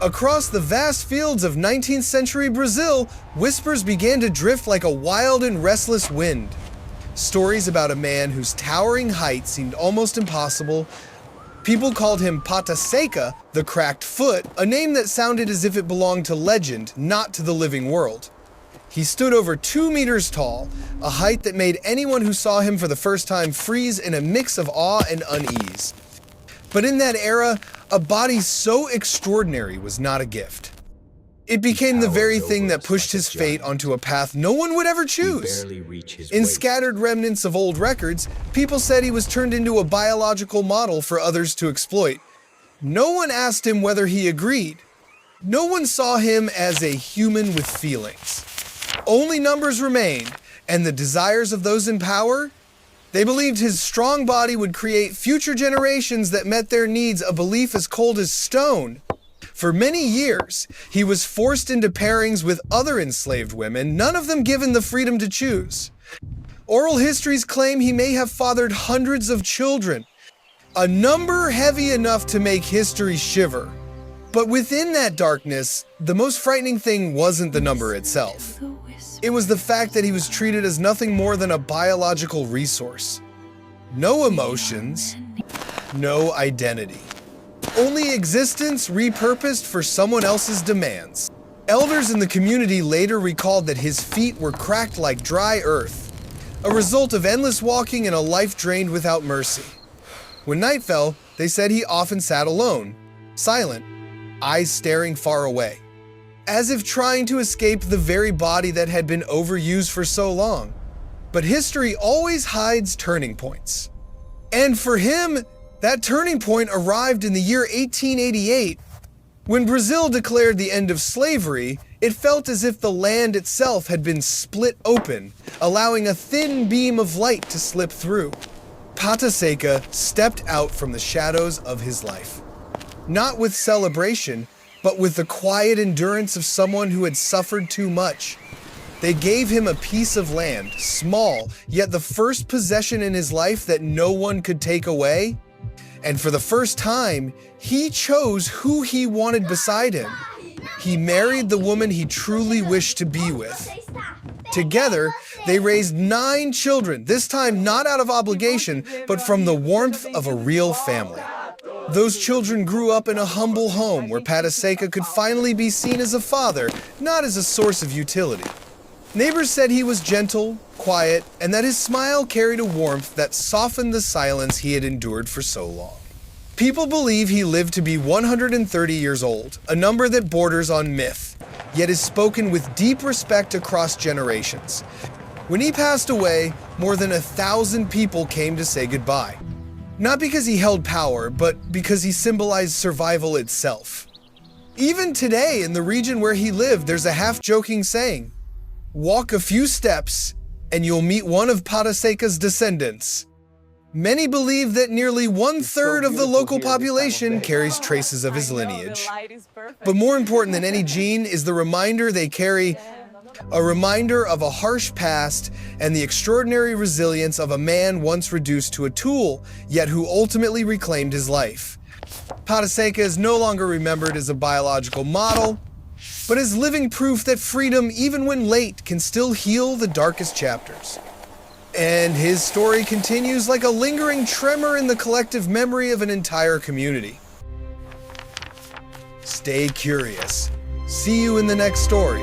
Across the vast fields of 19th century Brazil, whispers began to drift like a wild and restless wind. Stories about a man whose towering height seemed almost impossible. People called him Pata Seca, the cracked foot, a name that sounded as if it belonged to legend, not to the living world. He stood over 2 meters tall, a height that made anyone who saw him for the first time freeze in a mix of awe and unease. But in that era, a body so extraordinary was not a gift. It became the very thing that pushed his fate onto a path no one would ever choose. In scattered remnants of old records, people said he was turned into a biological model for others to exploit. No one asked him whether he agreed. No one saw him as a human with feelings. Only numbers remained, and the desires of those in power. They believed his strong body would create future generations that met their needs, a belief as cold as stone. For many years, he was forced into pairings with other enslaved women, none of them given the freedom to choose. Oral histories claim he may have fathered hundreds of children, a number heavy enough to make history shiver. But within that darkness, the most frightening thing wasn't the number itself. It was the fact that he was treated as nothing more than a biological resource. No emotions, no identity. Only existence repurposed for someone else's demands. Elders in the community later recalled that his feet were cracked like dry earth, a result of endless walking and a life drained without mercy. When night fell, they said he often sat alone, silent, eyes staring far away, as if trying to escape the very body that had been overused for so long. But history always hides turning points. And for him, that turning point arrived in the year 1888. When Brazil declared the end of slavery, it felt as if the land itself had been split open, allowing a thin beam of light to slip through. Pata Seca stepped out from the shadows of his life. Not with celebration, but with the quiet endurance of someone who had suffered too much. They gave him a piece of land, small, yet the first possession in his life that no one could take away. And for the first time, he chose who he wanted beside him. He married the woman he truly wished to be with. Together, they raised 9 children, this time not out of obligation, but from the warmth of a real family. Those children grew up in a humble home where Pata Seca could finally be seen as a father, not as a source of utility. Neighbors said he was gentle, quiet, and that his smile carried a warmth that softened the silence he had endured for so long. People believe he lived to be 130 years old, a number that borders on myth, yet is spoken with deep respect across generations. When he passed away, more than 1,000 people came to say goodbye. Not because he held power, but because he symbolized survival itself. Even today, in the region where he lived, there's a half-joking saying, "Walk a few steps, and you'll meet one of Pata Seca's descendants." Many believe that nearly 1/3 of the local population carries traces of his lineage. But more important than any gene is the reminder they carry, a reminder of a harsh past and the extraordinary resilience of a man once reduced to a tool, yet who ultimately reclaimed his life. Pata Seca is no longer remembered as a biological model, but as living proof that freedom, even when late, can still heal the darkest chapters. And his story continues like a lingering tremor in the collective memory of an entire community. Stay curious. See you in the next story.